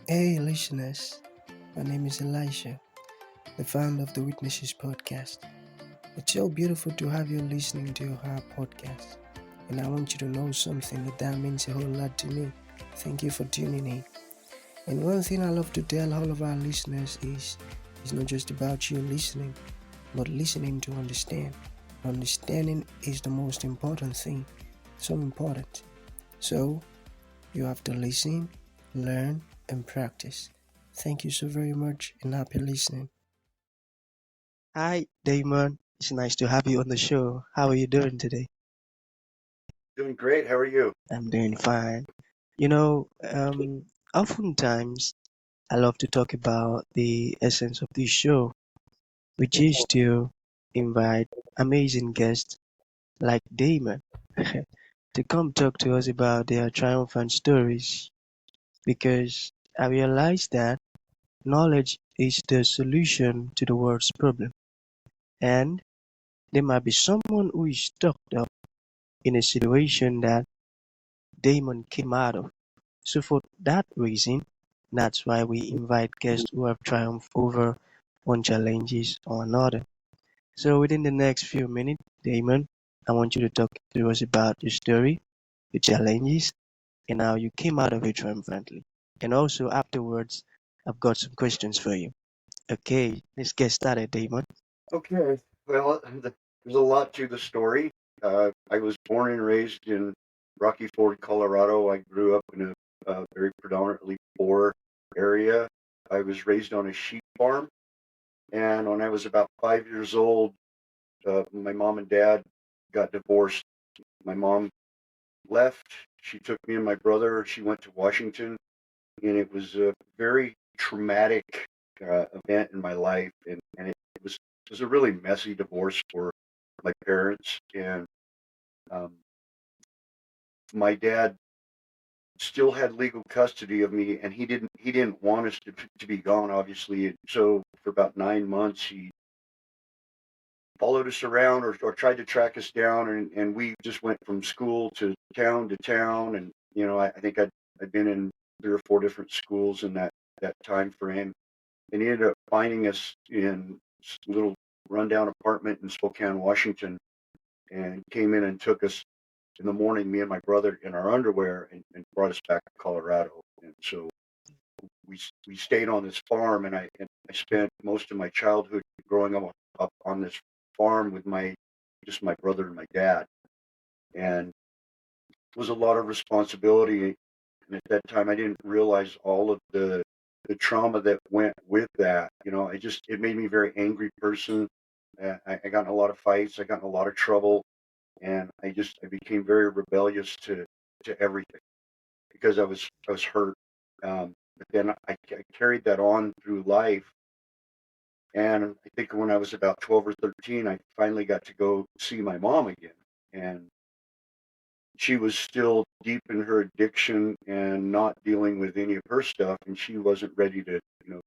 Hey, listeners, my name is Elisha, the founder of the Witnesses podcast. It's so beautiful to have you listening to our podcast, and I want you to know something that means a whole lot to me. Thank you for tuning in. And one thing I love to tell all of our listeners is it's not just about you listening, but listening to understand. Understanding is the most important thing, so important. So, you have to listen, learn, and practice. Thank you so very much and happy listening. Hi, Damon. It's nice to have you on the show. How are you doing today? Doing great. How are you? I'm doing fine. Oftentimes I love to talk about the essence of this show, which is to invite amazing guests like Damon to come talk to us about their triumphant stories because I realize that knowledge is the solution to the world's problem. And there might be someone who is stuck up in a situation that Damon came out of. So for that reason, that's why we invite guests who have triumphed over one challenges or another. So within the next few minutes, Damon, I want you to talk to us about your story, your challenges, and how you came out of it triumphantly. And also afterwards, I've got some questions for you. Okay, let's get started, Damon. Okay. Well, there's a lot to the story. I was born and raised in Rocky Ford, Colorado. I grew up in a very predominantly poor area. I was raised on a sheep farm, and when I was about 5 years old, my mom and dad got divorced. My mom left. She took me and my brother. She went to Washington, and it was a very traumatic event in my life, and it was a really messy divorce for my parents, and um, my dad still had legal custody of me, and he didn't want us to be gone, obviously. And so for about 9 months, he followed us around or tried to track us down, and we just went from school to town, and I think I'd been in 3 or 4 different schools in that time frame, and he ended up finding us in a little rundown apartment in Spokane, Washington, and came in and took us in the morning, me and my brother, in our underwear, and brought us back to Colorado. And so we stayed on this farm, and I spent most of my childhood growing up on this farm with my brother and my dad, and it was a lot of responsibility. And at that time, I didn't realize all of the trauma that went with that. It made me a very angry person. I got in a lot of fights. I got in a lot of trouble, and I became very rebellious to everything because I was hurt. But then I carried that on through life, and I think when I was about 12 or 13, I finally got to go see my mom again, and she was still deep in her addiction and not dealing with any of her stuff, and she wasn't ready to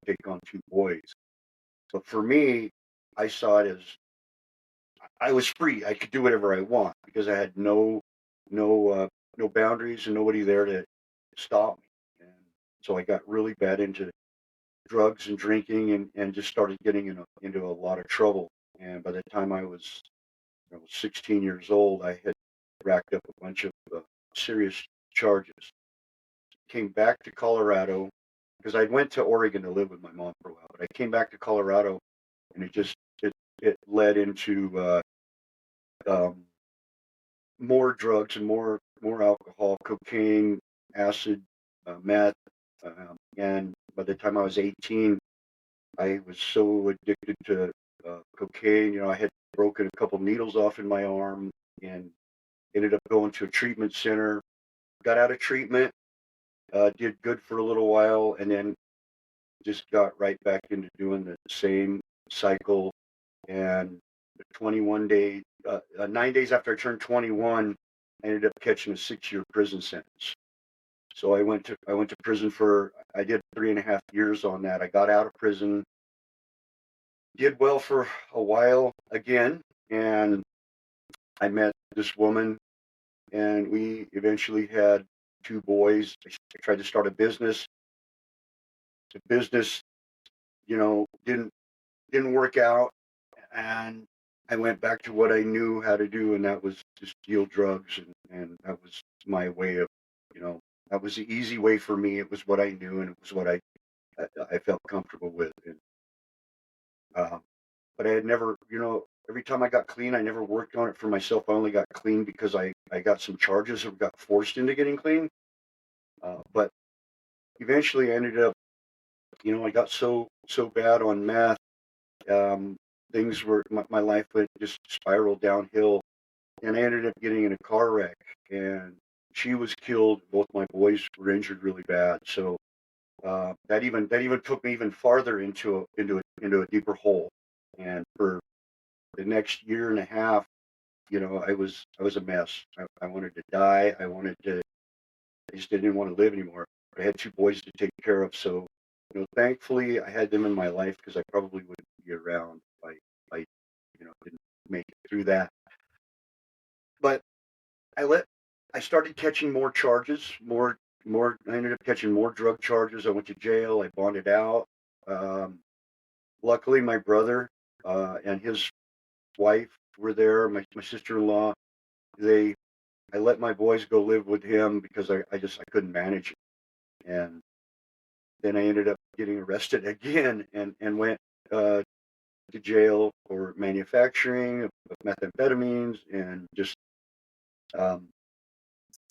take on 2 boys. But for me, I saw it as I was free. I could do whatever I want because I had no no boundaries and nobody there to stop me. And so I got really bad into drugs and drinking, and just started getting into a lot of trouble. And by the time I was 16 years old, I had racked up a bunch of serious charges. Came back to Colorado because I went to Oregon to live with my mom for a while, but I came back to Colorado, and it led into um, more drugs and more alcohol, cocaine, acid, meth, and by the time I was 18, I was so addicted to cocaine. I had broken a couple needles off in my arm and ended up going to a treatment center. Got out of treatment, did good for a little while, and then just got right back into doing the same cycle. And 9 days after I turned 21, I ended up catching a 6-year prison sentence. So I went to prison for I did 3.5 years on that. I got out of prison, did well for a while again, and I met this woman, and we eventually had 2 boys. I tried to start a business, the business, didn't work out, and I went back to what I knew how to do, and that was just deal drugs, and that was my way of, you know, that was the easy way for me. It was what I knew, and it was what I felt comfortable with. And but I had never, every time I got clean, I never worked on it for myself. I only got clean because I got some charges or got forced into getting clean. But eventually I ended up, I got so bad on meth. Um, things were, my life went just spiraled downhill, and I ended up getting in a car wreck, and she was killed. Both my boys were injured really bad. So that even took me even farther into a deeper hole. And for the next year and a half, I was a mess. I wanted to die. I just didn't want to live anymore. I had two boys to take care of, so thankfully I had them in my life, because I probably wouldn't be around if I didn't make it through that. But I started catching more charges, more. I ended up catching more drug charges. I went to jail. I bonded out. Um, Luckily, my brother and his wife were there. My sister-in-law. They I let my boys go live with him because I couldn't manage it. And then I ended up getting arrested again, and went to jail for manufacturing of methamphetamines, and just um,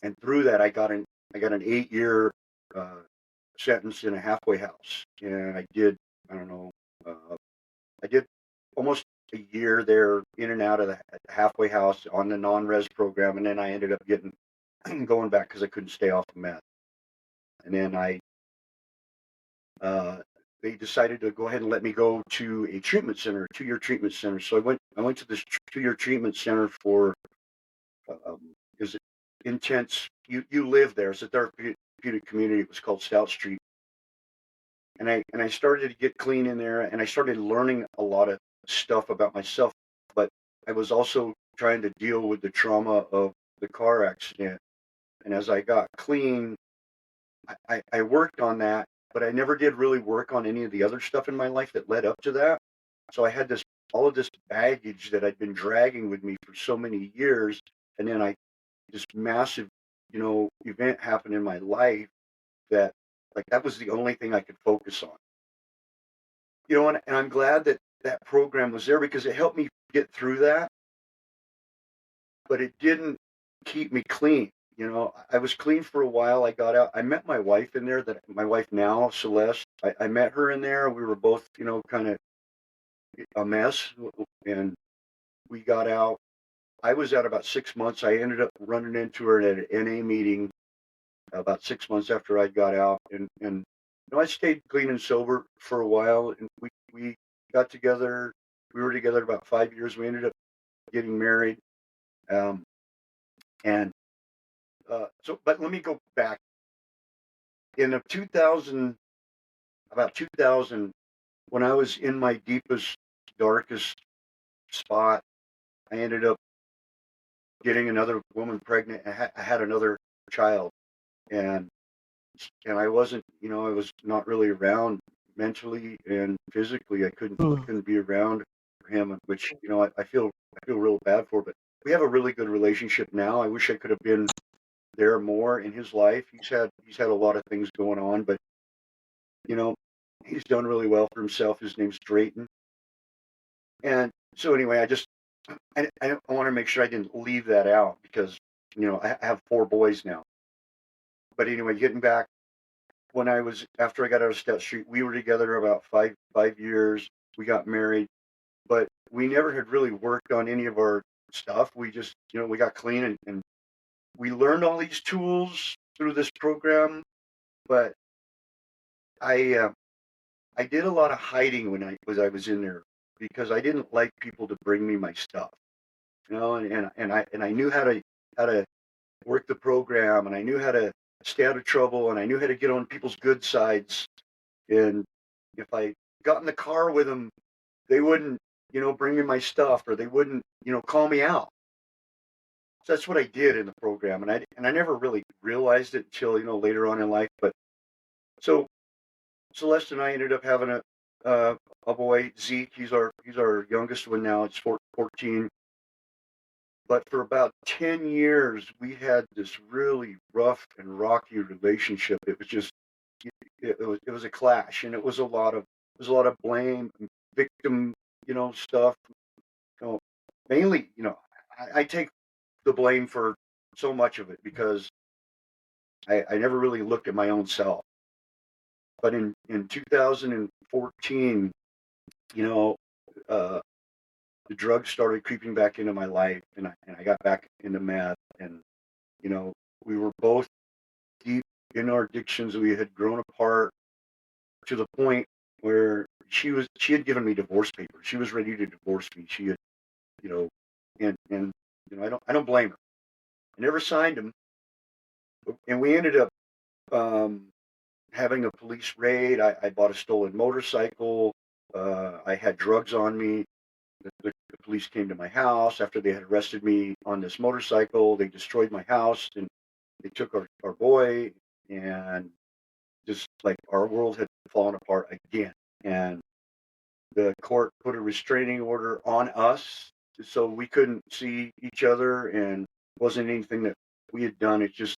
and through that I got an 8-year uh, sentence in a halfway house, and I don't know I did almost a year there, in and out of the halfway house on the non-res program, and then I ended up getting going back because I couldn't stay off the meth. And then uh, they decided to go ahead and let me go to a treatment center, a 2-year treatment center. So I went to this 2-year treatment center for is it intense. You live there. It's a therapeutic community. It was called Stout Street, and I started to get clean in there, and I started learning a lot of stuff about myself. But I was also trying to deal with the trauma of the car accident. And as I got clean, I worked on that, but I never did really work on any of the other stuff in my life that led up to that. So I had all of this baggage that I'd been dragging with me for so many years, and then this massive, event happened in my life that, like, that was the only thing I could focus on. And I'm glad that that program was there, because it helped me get through that, but it didn't keep me clean. I was clean for a while. I got out. I met my wife in there, that my wife now, Celeste. I met her in there. We were both, kind of a mess, and we got out. I was out about 6 months. I ended up running into her at an NA meeting about 6 months after I got out, and I stayed clean and sober for a while, and we got together. We were together about 5 years. We ended up getting married, um, and but let me go back. In the 2000, about 2000, when I was in my deepest, darkest spot, I ended up getting another woman pregnant. I had another child, and I wasn't, I was not really around mentally and physically. I couldn't be around him, which I feel real bad for. But we have a really good relationship now. I wish I could have been there more in his life. He's had a lot of things going on, but you know he's done really well for himself. His name's Drayton. And so anyway, I want to make sure I didn't leave that out, because I have 4 boys now. But anyway, getting back, after I got out of Stout Street, we were together about five years. We got married, but we never had really worked on any of our stuff. We just, we got clean, and we learned all these tools through this program. But I did a lot of hiding when I was in there, because I didn't like people to bring me my stuff, and I knew how to work the program, and I knew how to stay out of trouble, and I knew how to get on people's good sides. And if I got in the car with them, they wouldn't, bring me my stuff, or they wouldn't, call me out. So that's what I did in the program, and I never really realized it until later on in life. But so Celeste and I ended up having a boy, Zeke. He's our youngest one now. It's 14. But for about 10 years, we had this really rough and rocky relationship. It was just it was a clash, and it was a lot of blame, and victim, stuff. You know, mainly, I take the blame for so much of it because I never really looked at my own self. But in 2014, you know, uh, the drugs started creeping back into my life, and I got back into meth, and we were both deep in our addictions. We had grown apart to the point where she had given me divorce papers. She was ready to divorce me. She had, you know, and I don't blame her. I never signed them, and we ended up having a police raid. I bought a stolen motorcycle. I had drugs on me. The police came to my house after they had arrested me on this motorcycle. They destroyed my house and they took our boy, and just like our world had fallen apart again. And the court put a restraining order on us so we couldn't see each other, and it wasn't anything that we had done. It's just,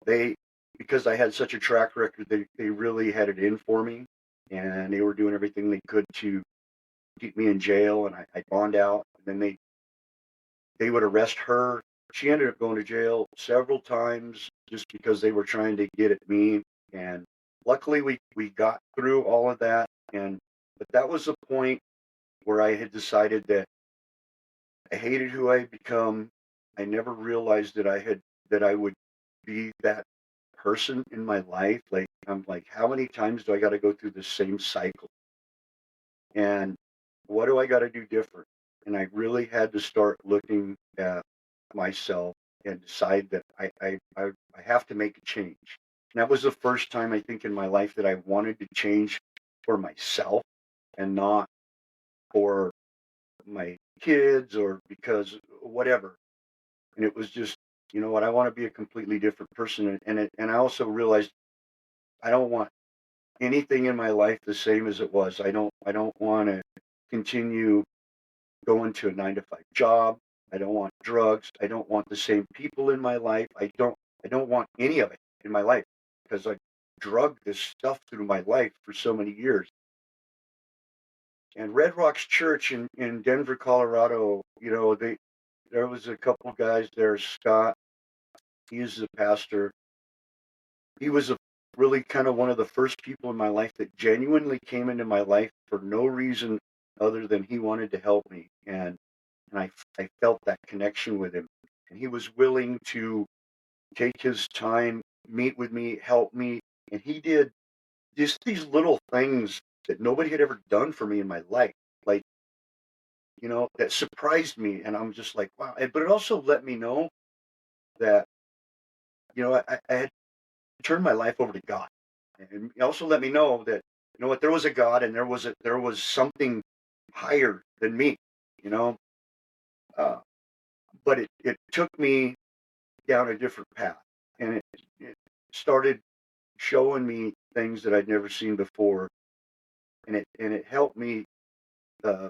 they, because I had such a track record, they really had it in for me, and they were doing everything they could to keep me in jail, and I bond out. And then they would arrest her. She ended up going to jail several times just because they were trying to get at me. And luckily we got through all of that. But that was the point where I had decided that I hated who I had become. I never realized that I would be that person in my life. Like, I'm like, how many times do I got to go through the same cycle? And what do I got to do different? And I really had to start looking at myself and decide that I have to make a change. And that was the first time, I think, in my life that I wanted to change for myself and not for my kids or because whatever. And it was just, you know what, I want to be a completely different person. And I also realized I don't want anything in my life the same as it was. I don't want to continue going to a 9 to 5 job. I don't want drugs. I don't want the same people in my life. I don't want any of it in my life because I drugged this stuff through my life for so many years. And Red Rocks Church in Denver, Colorado, there was a couple guys there. Scott, he's the pastor. He was really kind of one of the first people in my life that genuinely came into my life for no reason other than he wanted to help me. And I felt that connection with him. And he was willing to take his time, meet with me, help me. And he did just these little things that nobody had ever done for me in my life. Like, that surprised me. And I'm just like, wow. But it also let me know that, I had turned my life over to God. And it also let me know that, what, there was a God and there was something higher than me, you know. Uh, but it took me down a different path, and it started showing me things that I'd never seen before, and it helped me uh,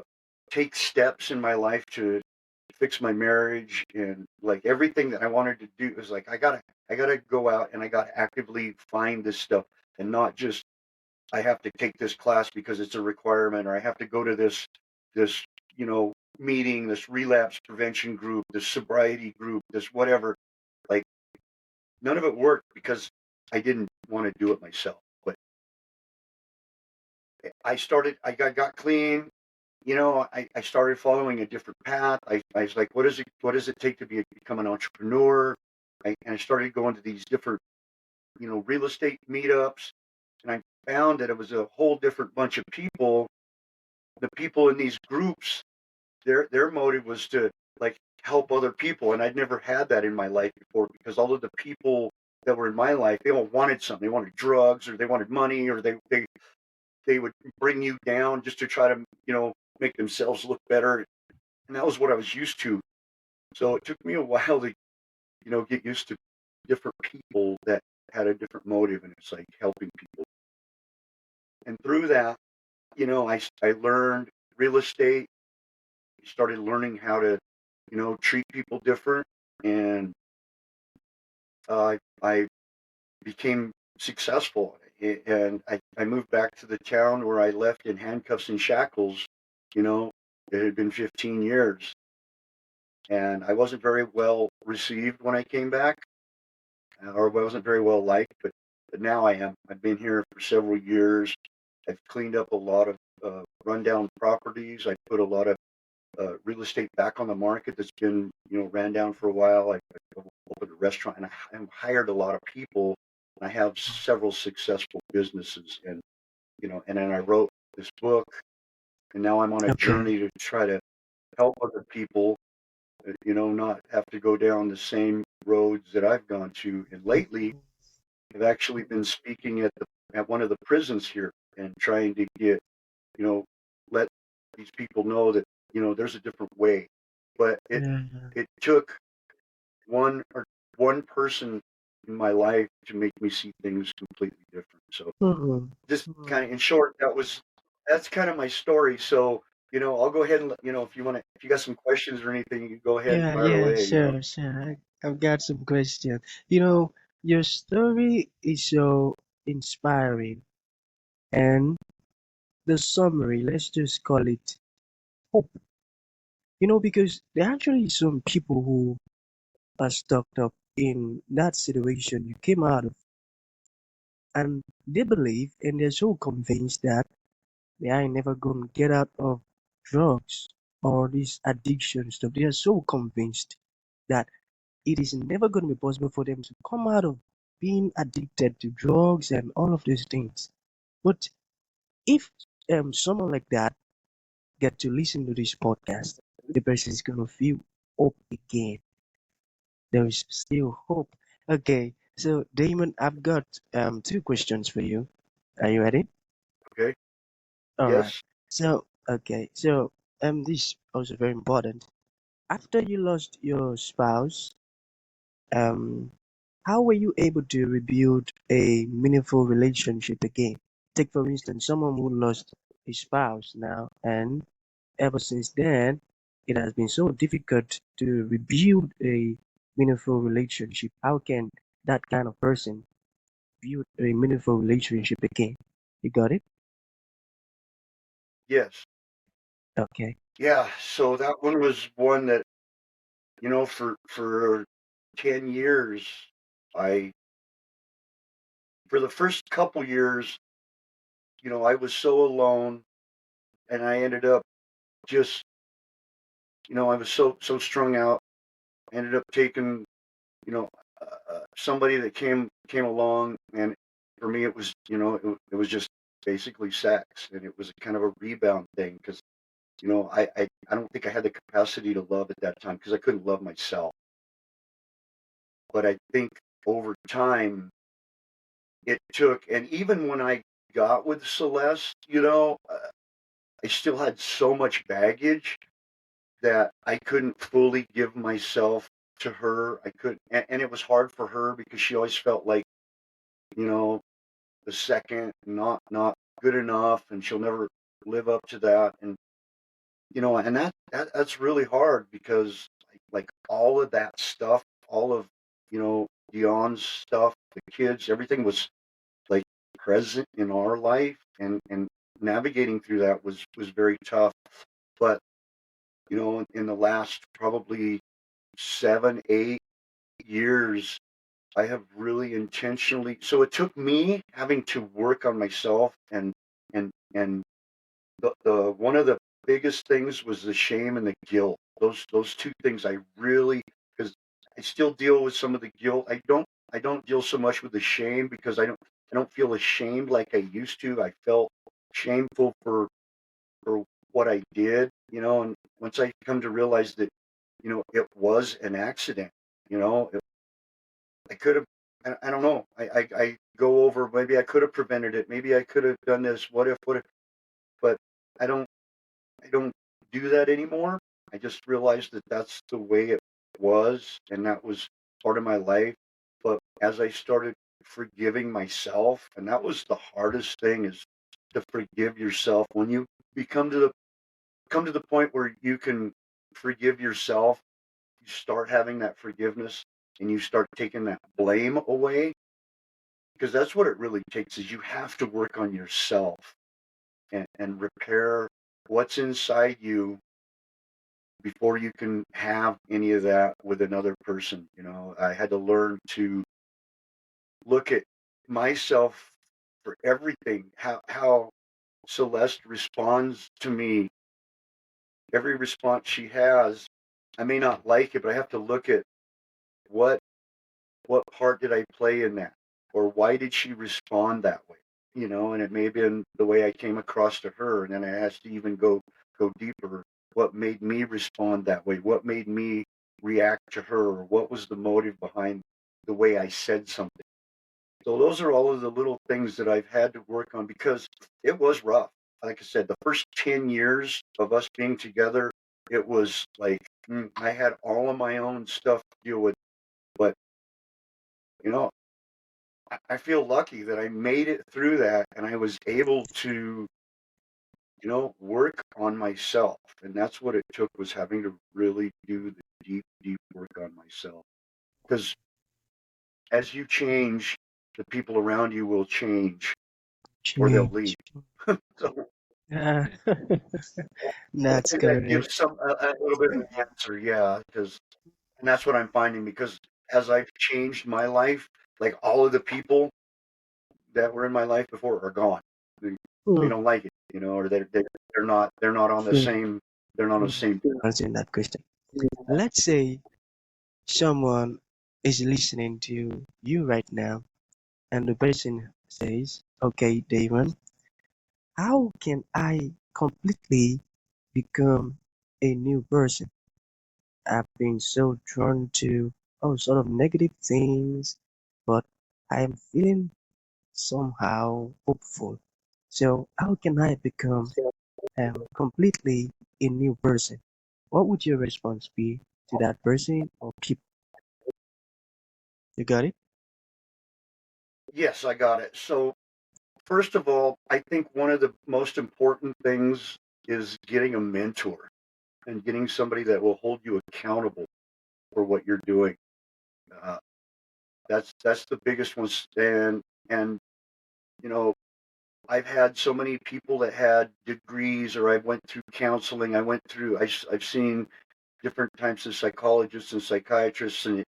take steps in my life to fix my marriage, and like everything that I wanted to do was like I gotta go out and I gotta actively find this stuff, and not just I have to take this class because it's a requirement, or I have to go to this meeting, this relapse prevention group, this sobriety group, this whatever. Like, none of it worked because I didn't want to do it myself. But I got clean. I started following a different path. I was like, what does it take to become an entrepreneur? And I started going to these different, real estate meetups, and I found that it was a whole different bunch of people. The people in these groups, their motive was to like help other people, and I'd never had that in my life before because all of the people that were in my life, they all wanted something. They wanted drugs, or they wanted money, or they would bring you down just to try to make themselves look better, and that was what I was used to. So it took me a while to get used to different people that had a different motive, and it's like helping people. And through that, I learned real estate, started learning how to, treat people different. And I became successful. And I moved back to the town where I left in handcuffs and shackles. You know, it had been 15 years. And I wasn't very well received when I came back, or wasn't very well liked, but now I am. I've been here for several years. I've cleaned up a lot of rundown properties. I put a lot of real estate back on the market that's been, ran down for a while. I opened a restaurant, and I hired a lot of people. I have several successful businesses, and then I wrote this book, and now I'm on a Okay. journey to try to help other people, not have to go down the same roads that I've gone to. And lately, I've actually been speaking at one of the prisons here and trying to get, you know, let these people know that, there's a different way. But it Yeah. it took one or one person in my life to make me see things completely different. So Mhm. just kind of Mhm. in short, that's kind of my story. So, I'll go ahead and if you got some questions or anything, you go ahead and Yeah, fire yeah, away. sure, sure. I've got some questions. Your story is so inspiring, and the summary, let's just call it hope. Because there are actually some people who are stuck up in that situation you came out of, and they believe and they're so convinced that they are never going to get out of drugs or this addiction stuff. They are so convinced that it is never going to be possible for them to come out of being addicted to drugs and all of those things. But if someone like that get to listen to this podcast, the person is going to feel hope again. There is still hope. Okay, so Damon, I've got two questions for you. Are you ready? Okay. All right. Yes. So this is also very important. After you lost your spouse, um, how were you able to rebuild a meaningful relationship again? Take for instance someone who lost a spouse now, and ever since then, it has been so difficult to rebuild a meaningful relationship. How can that kind of person build a meaningful relationship again? You got it? Yes. Okay. Yeah. So that one was one that, for 10 years, I for the first couple years, I was so alone, and I ended up just, I was so strung out. I ended up taking, somebody that came along, and for me it was, it was just basically sex, and it was kind of a rebound thing because, I don't think I had the capacity to love at that time because I couldn't love myself. But I think over time it took, and even when I got with Celeste, I still had so much baggage that I couldn't fully give myself to her. I couldn't, and it was hard for her because she always felt like, you know, the second, not good enough, and she'll never live up to that. And and that's really hard because like all of that stuff, all of Dion's stuff, the kids, everything was like present in our life, and navigating through that was very tough. But in the last probably 7, 8 years, I have really intentionally. So it took me having to work on myself, and the one of the biggest things was the shame and the guilt. Those two things I really, because I still deal with some of the guilt. I don't deal so much with the shame because I don't feel ashamed like I used to. I felt shameful for what I did, and once I come to realize that, it was an accident, I could have. I don't know. I go over. Maybe I could have prevented it. Maybe I could have done this. What if? What if? But I don't. I don't do that anymore. I just realized that that's the way it was, and that was part of my life. But as I started forgiving myself, and that was the hardest thing, is to forgive yourself. When you come to the point where you can forgive yourself, you start having that forgiveness and you start taking that blame away, because that's what it really takes. Is you have to work on yourself and repair what's inside you before you can have any of that with another person. I had to learn to look at myself for everything. How Celeste responds to me, every response she has, I may not like it, but I have to look at what part did I play in that, or why did she respond that way? And it may have been the way I came across to her, and then I has to even go deeper. What made me respond that way? What made me react to her? Or what was the motive behind the way I said something? So those are all of the little things that I've had to work on, because it was rough. Like I said, the first 10 years of us being together, it was like I had all of my own stuff to deal with. But, you know, I feel lucky that I made it through that and I was able to, work on myself. And that's what it took, was having to really do the deep, deep work on myself. Because as you change, the people around you will change or they'll leave. Change. So Yeah, that's hopefully that correct. gives a little bit of an answer, yeah, and that's what I'm finding, because as I've changed my life, like all of the people that were in my life before are gone. They Hmm. don't like it, or they're not on the So, same they're not on the same. answering that question. Let's say someone is listening to you right now, and the person says, "Okay, Damon, how can I completely become a new person? I've been so drawn to all sort of negative things, but I am feeling somehow hopeful. So how can I become completely a new person?" What would your response be to that person or people? You got it? Yes, I got it. So first of all, I think one of the most important things is getting a mentor and getting somebody that will hold you accountable for what you're doing. Uh, that's the biggest one. And you know, I've had so many people that had degrees, or I went through counseling. I've seen different types of psychologists and psychiatrists, and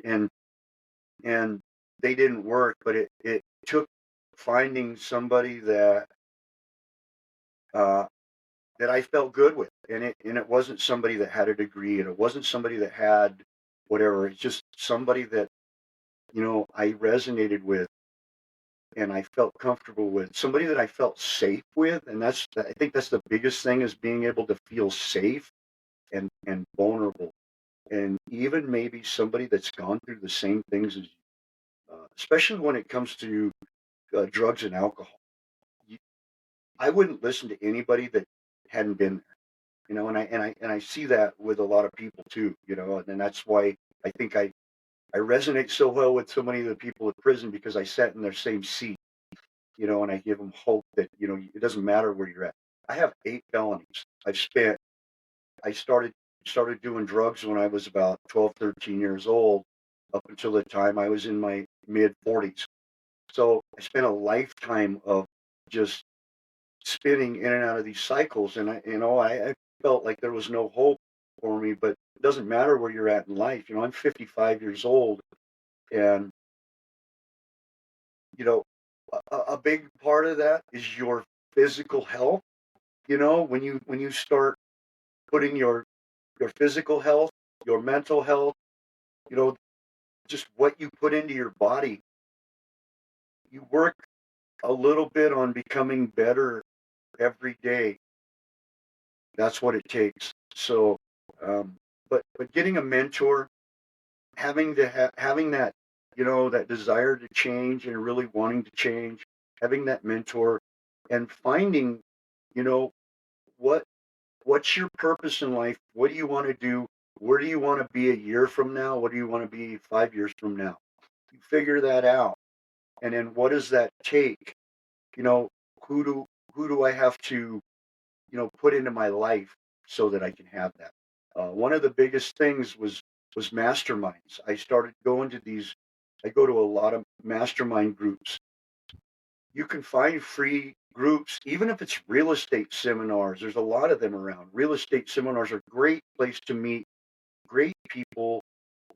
they didn't work. But it took finding somebody uh, that I felt good with, and it wasn't somebody that had a degree, and it wasn't somebody that had whatever. It's just somebody that I resonated with and I felt comfortable with, somebody that I felt safe with. And I think that's the biggest thing, is being able to feel safe and vulnerable, and even maybe somebody that's gone through the same things as you, especially when it comes to drugs and alcohol. You, I wouldn't listen to anybody that hadn't been there, and I see that with a lot of people too, and that's why I think I resonate so well with so many of the people at prison, because I sat in their same seat, and I give them hope that, it doesn't matter where you're at. I have 8 felonies. I started doing drugs when I was about 12, 13 years old, up until the time I was in my mid 40s. So I spent a lifetime of just spinning in and out of these cycles, and I felt like there was no hope for me. But it doesn't matter where you're at in life. I'm 55 years old, and you know, a big part of that is your physical health. When you start putting your physical health, your mental health, you know, just what you put into your body, you work a little bit on becoming better every day. That's what it takes. So, but getting a mentor, having that, that desire to change and really wanting to change, having that mentor, and finding, you know, what what's your purpose in life? What do you want to do? Where do you want to be a year from now? What do you want to be 5 years from now? You figure that out, and then what does that take? You know, who do who do I have to, put into my life so that I can have that. One of the biggest things was masterminds. I started going to these. I go to a lot of mastermind groups. You can find free groups, even if it's real estate seminars. There's a lot of them around. Real estate seminars are a great place to meet great people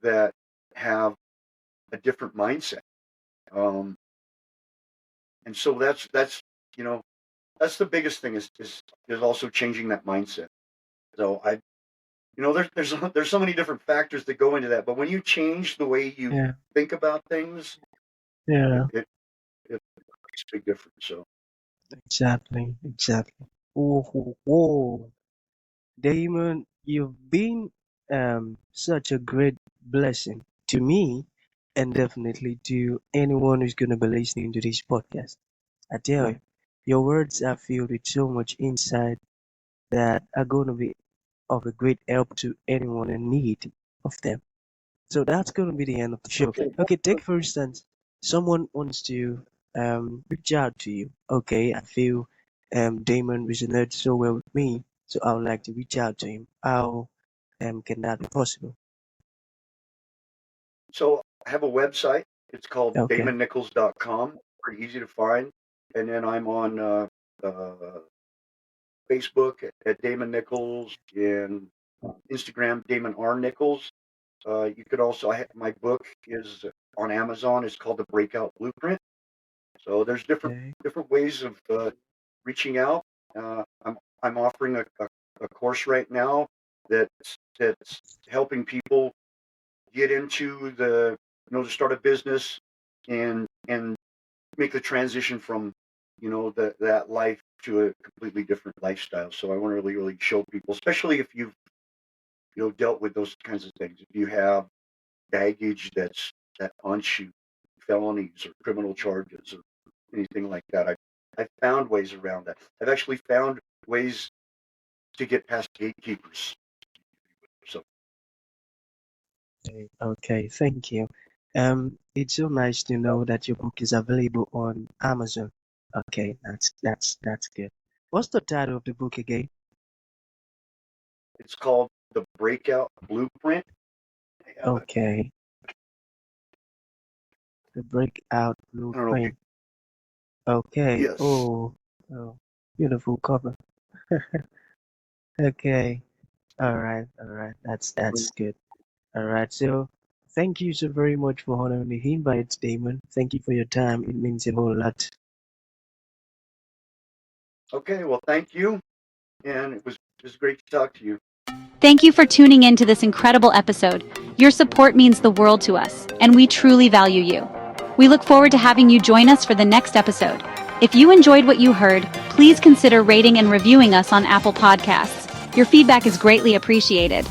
that have a different mindset. And so that's the biggest thing is also changing that mindset. So there's so many different factors that go into that, but when you change the way you Yeah. think about things, Yeah. it makes a big difference. So Exactly. Exactly. Whoa. Damon, you've been such a great blessing to me and definitely to anyone who's going to be listening to this podcast. I tell you, your words are filled with so much insight that are going to be of a great help to anyone in need of them. So that's going to be the end of the show. okay. Okay, take for instance, someone wants to reach out to you. Okay, I feel Damon resonated so well with me, so I would like to reach out to him. How can that be possible? So I have a website. It's called Okay, DamonNichols.com. Pretty easy to find. And then I'm on Facebook at Damon Nichols and Instagram Damon R Nichols. You could also my book is on Amazon. It's called The Breakout Blueprint. So there's okay, different ways of reaching out. I'm offering a course right now that's helping people get into to start a business and make the transition from that life to a completely different lifestyle. So I want to really show people, especially if you've dealt with those kinds of things. If you have baggage that haunts you, felonies or criminal charges or anything like that, I found ways around that. I've actually found ways to get past gatekeepers. So okay. Thank you. It's so nice to know that your book is available on Amazon. Okay, that's good. What's the title of the book again? it's called The Breakout Blueprint. I have it. Okay, the Breakout I don't know if you. Blueprint. Okay. Yes. Oh, beautiful cover. Okay. All right. That's good. All right. So, thank you so very much for honoring the invite, Damon. Thank you for your time. It means a whole lot. Okay. Well, thank you, and it was great to talk to you. Thank you for tuning in to this incredible episode. Your support means the world to us, and we truly value you. We look forward to having you join us for the next episode. If you enjoyed what you heard, please consider rating and reviewing us on Apple Podcasts. Your feedback is greatly appreciated.